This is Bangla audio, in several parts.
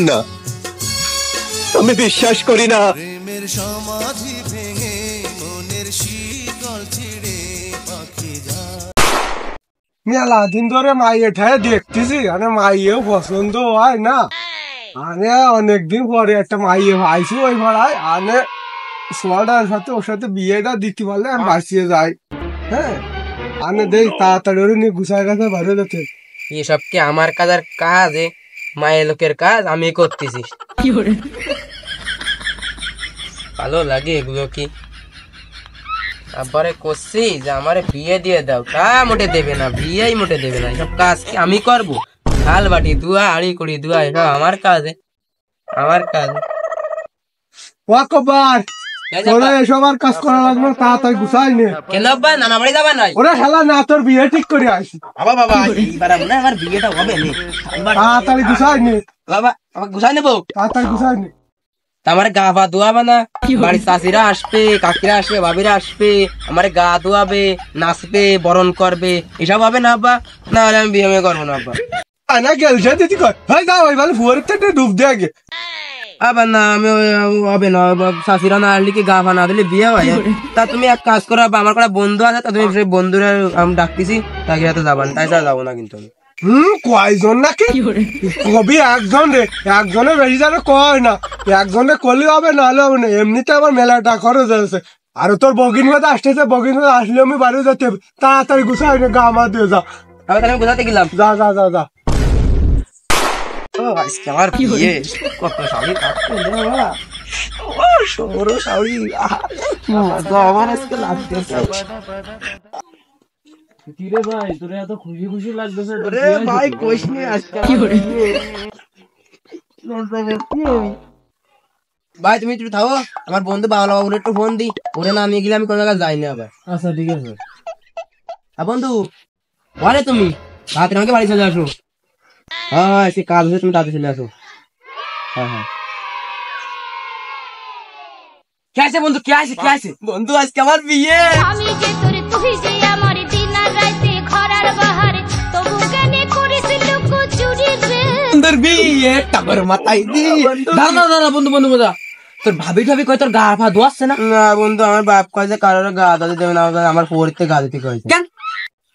না, আমি বিশ্বাস করি না। প্রেমের সমাধি ভেঙে মনের শীতল ছিড়ে পাখি যায়। মেলা দিন ধরে মাইয়ে ঠায় দেখতেছি, মানে মাইয়েও পছন্দ হয় না। আনে অনেকদিন পরে একটা মাইয়ে পাইছি ওই ভাড়ায়, আনে সোয়াটার সাথে ওর সাথে বিয়েটা দিতে পারলে আমি বাঁচিয়ে যাই। হ্যাঁ, আনে দেখ তাড়াতাড়ি ওরে নিয়ে গুছায় গেছে ভালো যেতে। এসব কি আমার কাজের কাজ? মায়ের লোকের কাজ আমি করতেছি। ভালো লাগে এগুলো কি? তারপরে করছি যে আমারে বিয়ে দিয়ে দাও, তা মোটে দেবে না, বিয়েই মোটে দেবে না। এসব কাজ কি আমি করবো? থাল বাটি ধোয়া, হাঁড়ি কুড়ি ধোয়া, এসব আমার কাজ, আমার কাজ। ওয়াকবার তোরা এসব আর কাজ করা লাগবে, তাড়াতাড়ি গুছাই নে। কেন আব্বা, নানা বাড়ি যাবা নাই? ওরে হেলা না, তোর বিয়ে ঠিক করে আসি। বাবা বাবা, এইবার আমার বিয়েটা হবে না। তাড়াতাড়ি গুছাই নে, বাবা আমাকে গুছাই নেবো, তাড়াতাড়ি গুছাই নে। আমার গা পা ধোয়াবে না? বাড়ির চাষিরা আসবে, কাকিরা আসবে, ভাবিরা আসবে, আমার গা ধোয়াবে, নাচবে, বরণ করবে, এসব হবে না আব্বা? না হলে আমি বিয়ে করবো না আব্বা। আনা গেলছে দিদি কর, হয় যাও ওই ভালো ফুয়ারের থেকে ডুব দে আগে। আবার না, আমি হবে না, চাষিরা না আসলে কি গা পা না দিলে বিয়ে হয়? তা তুমি এক কাজ করো আব্বা, আমার কটা বন্ধু আছে, তা তুমি সেই বন্ধুরা আমি ডাকতেছি, তাকে হাতে যাবান, তাই ছাড়া যাবো না কিন্তু আমি। কয়জন নাকি? কবি একজন রে, একজনের বেশি যারা কয় না, একজনে করলে হবে, নাহলে হবে না। এমনিতে আমার মেলাটা খরচ হয়েছে, আর তোর বগিন মধ্যে আসতেছে, বগিন মধ্যে আসলে আমি বাড়ি যেতে হবে। তাড়াতাড়ি গুছাই নে, গা আমার দিয়ে যা। আমি তাহলে কোথাতে গেলাম? যা যা যা যা। আজকে আমার বিয়ে, কত শাড়ি কাটতে দেওয়া, ও সরো শাড়ি, আমার আজকে লাগতেছে। কিরে ভাই, তোর এত খুশি খুশি লাগতেছে? রে ভাই কোশ নিয়ে আজকে ভাই, তুমি একটু থাকো, আমার বন্ধু বাবলা বাবুর একটু ফোন দি, ওরে না নিয়ে গেলে আমি কোনো জায়গায় যাই না আবার। আচ্ছা ঠিক আছে। বন্ধু বলে তুমি রাত্রে আমাকে বাড়ি চলে আসো। হ্যাঁ, সে কাজ হচ্ছে, তুমি তাড়াতাড়ি চলে আসো। হ্যাঁ হ্যাঁ, কে আছে বন্ধু? কে আছে? কে আছে বন্ধু? আজকে আমার বিয়ে। আমি যে তোরে তুই যে আমার দিন আর রাতে ঘরার বাহারে তবু কেন করেছিল চুরি রে? বন্ধুর বিয়ে টাকার মাথায় দি। দাঁড়া দাঁড়া বন্ধু, বন্ধু বন্ধু, তোর ভাবি ঠাবি কয় তোর গা পা ধোয়াচ্ছে না? না বন্ধু, আমার বাপ কয় যে কারোর গা ধুতে দেবে না, আমার পরিতে গা দিতে কয়েছে। কেন?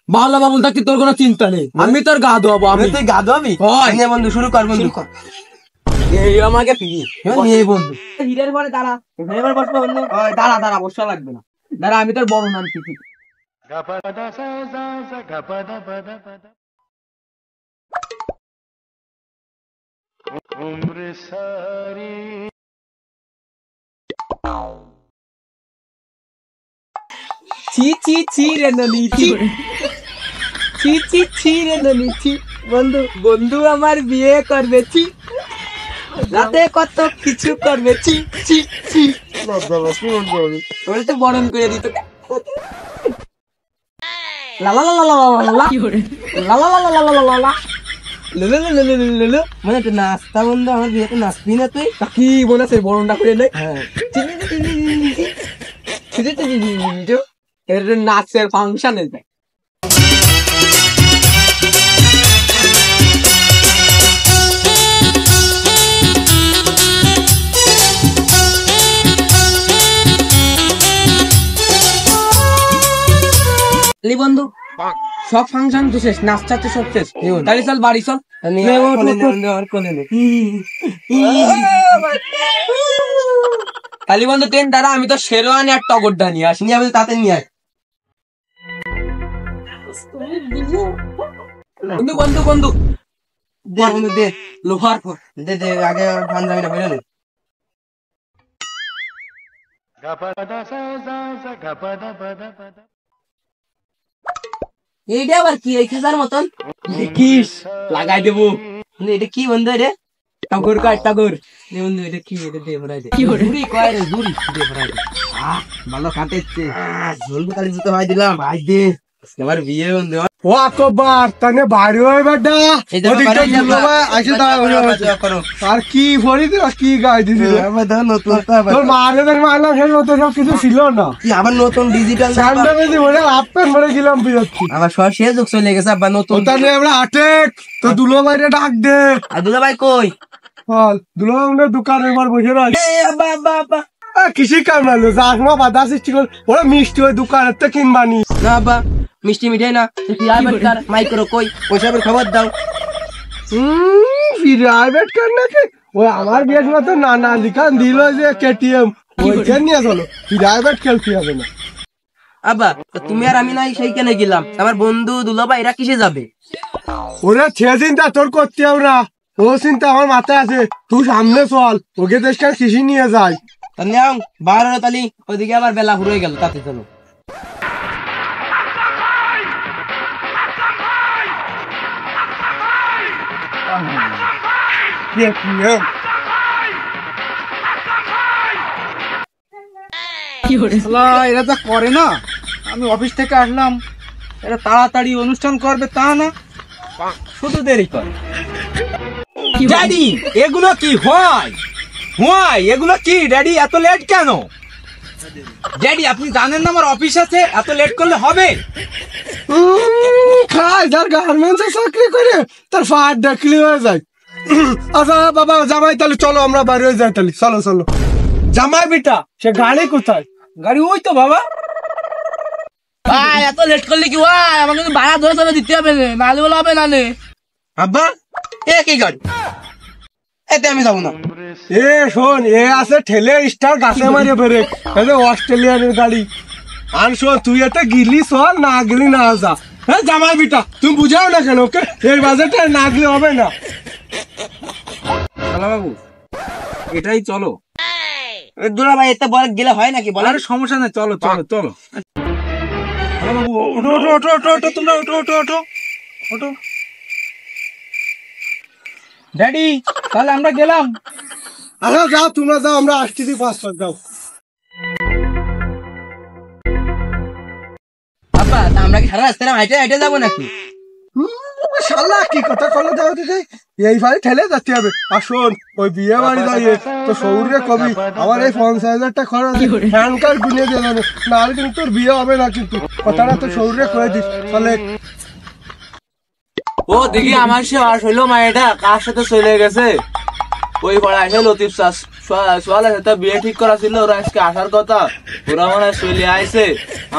বাংলা বাবুল থাকতে তোর কোনো চিন্তা নেই, আমি তোর গা ধোয়াবো। আমি তুই গা ধোয়াবি? বন্ধু শুরু কর, বন্ধু এই আমাকে ফিরি এই বন্ধু হিরের পরে দাঁড়া, এবার বসবো বন্ধু। দাঁড়া দাঁড়া, বসা লাগবে না, দাঁড়া আমি তোর বড় নাম কি। ছি ছি ছি রে ননি, ছি ছি ছি ছি রে ননি, ছি। বন্ধু বন্ধু আমার বিয়ে করবে, ছি। রাতে কত কিছু করবে, ছি ছি ছি। ওরে তো বরণ করে দিত। লা লা লা লা লা লা লা লা লা লা লা লা লা লা। মানে একটু নাস্তা বন্ধু, আমার বিয়েতে নাচবি না তুই? কি বলেছে বরণটা করে নেই? এটা নাচের ফাংশনে যায়। বন্ধু সব ফাংশন তো শেষ, নাচটা তো সব শেষ, তাহলে চল বাড়ি চল। খালি বন্ধু তেন দাঁড়া, আমি তো শেরওয়ানি আর টগরটা নিয়ে আসি। নিয়ে আমি তাতে নিয়ে আয়। বন্ধু বন্ধু বন্ধু দে বন্ধু দে, লোহার পর দে দে, আগে পাঞ্জাবিটা বেরো নে। এইটা আবার কি এই খেজার মতন দেখিস, লাগাই দেবো। এটা কি বন্ধু? এটা টগর কাট টগর। বন্ধু এটা কি? এটা দে ভরাই দে। ঝুড়ি কয় রে, ঝুড়ি দে ভরাই দে। ভালো কাটেছে, ঝোলবো কালি জুতো ভাই দিলাম। ভাই দে, আমার বিয়ে বন্ধু। ও আকবার তানে বাইরে হয় বেটা, ওদিকটা দুলো ভাই আসে দাঁড়া। আর কি ভরি দিল, কি গাই দিদি নতুন তোর মারে মারলাম, সেই মতো সব কিছু ছিল না। আবার নতুন ডিজিটাল সামনে বেশি ভরে হাফ প্যান্ট ভরে গেলাম বিরক্তি। আমার সব শেষ যোগ চলে গেছে। আবার নতুন ওটা নিয়ে আমরা আটেক তো দুলো ভাইরে ডাক দে। আর দুলা ভাই কই? চল দুলাভাইয়ের দোকানে এবার বসে রয় বাবা কৃষি কামড়ালো যাস না বাধা সৃষ্টি কর ওরা মিষ্টি ওই দোকানের তো কিনবানি না আব্বা মিষ্টি মিঠাই না প্রাইভেট মাইক্রো কই ওইসবের খবর দাও। প্রাইভেট কার নাকি ওই আমার বিয়ের সময় তো নানা লিখান দিল যে কেটিএম ওইখান নিয়ে চলো প্রাইভেট খেলতে হবে না। আব্বা তো তুমি আর আমি নাই সেইখানে গেলাম, আমার বন্ধু দুলাভাই এরা কিসে যাবে? ওরা সে চিন্তা তোর করতে হবে না, ও চিন্তা আমার মাথায় আছে, তুই সামনে চল ওকে দেশকার কৃষি নিয়ে যায়। তাহলে বার হলো তালি ওইদিকে আবার বেলা ঘুরে গেল, তাতে চলো। এরা যা করে না, আমি অফিস থেকে আসলাম এরা তাড়াতাড়ি অনুষ্ঠান করবে তা না, শুধু দেরি করে। ড্যাডি এগুলো কি হয়? এগুলো কি ড্যাডি, এত লেট কেন? ড্যাডি আপনি জানেন না আমার অফিস আছে, এত লেট করলে হবে? খায় যার গার্মেন্টসে চাকরি করে তার ফাট ডাকলি হয়ে যায়। আচ্ছা বাবা জামাই তাহলে চলো আমরা বাইরে হয়ে যাই, তাহলে চলো চলো। জামাই বেটা সে গাড়ি কোথায়? গাড়ি ওই তো বাবা। ভাই এত লেট করলে কি ভাই, আমাকে কিন্তু ভাড়া ধরে চলে দিতে হবে, নাহলে বলে হবে না নে। আব্বা এ কি গাড়ি, এতে আমি যাবো না। এ শোন, এ আছে ঠেলে স্টার গাছে মারিয়ে বেরে, অস্ট্রেলিয়ানের গাড়ি। আর শোন তুই এটা গিলি চল, না গেলি না যা। হ্যাঁ জামাই বেটা তুমি বুঝাও না কেন ওকে, এই বাজেটে না গেলে হবে না। বাবু এটাই চলো। দুলা ভাই এতে বলে গেলে হয় নাকি বলে? আরে সমস্যা নেই, চলো চলো চলো। বাবু ওঠো ওঠো ওঠো ওঠো ওঠো, তোমরা ওঠো ওঠো ওঠো ওঠো। ড্যাডি তাহলে আমরা গেলাম। আচ্ছা যাও তোমরা যাও, আমরা আসতেছি 5 যাও। আব্বা তা আমরা কি সারা রাস্তা হাইটে হাইটে যাবো নাকি? শালা কি কথা কলে যাও দিদি, এই ভাই ঠেলে যাতে হবে। আর শোন ওই বিয়ে বাড়ি যাইয়ে তো সৌরে কবি আমার এই 50,000 খরচ ফ্যান কার্ড গুনে দিয়ে যাবে, নাহলে কিন্তু তোর বিয়ে হবে না। কিন্তু কথাটা তো সৌরে করে দিস তাহলে। ও দেখি আমার সে আর হইলো মায়েটা কার সাথে চলে গেছে, ওই পড়া আসে লতিফ সোয়ালের সাথে বিয়ে ঠিক করা ছিল, ওরা আজকে আসার কথা, ওরা মানে চলে আইছে।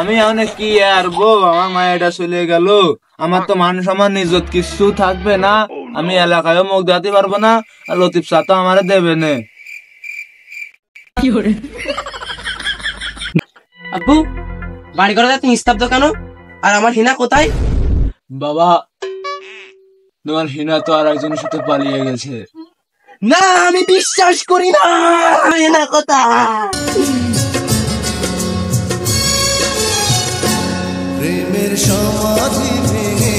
আমি অনেক কি আর গো, আমার মায়েটা চলে গেল, আমার তো মান সম্মান ইজ্জত কিছু থাকবে না, আমি এলাকায় মুখ দেখাতে পারবো না, আর লতিফ শাহ তো আমারে দেবে না। আব্বু বাড়ি করে তুমি স্তব্ধ কেন, আর আমার হিনা কোথায়? বাবা তোমার হিনা তো আর একজনের সাথে পালিয়ে গেছে। না আমি বিশ্বাস করি না, হিনা কোথায়? প্রেমের সমাধি ভেঙে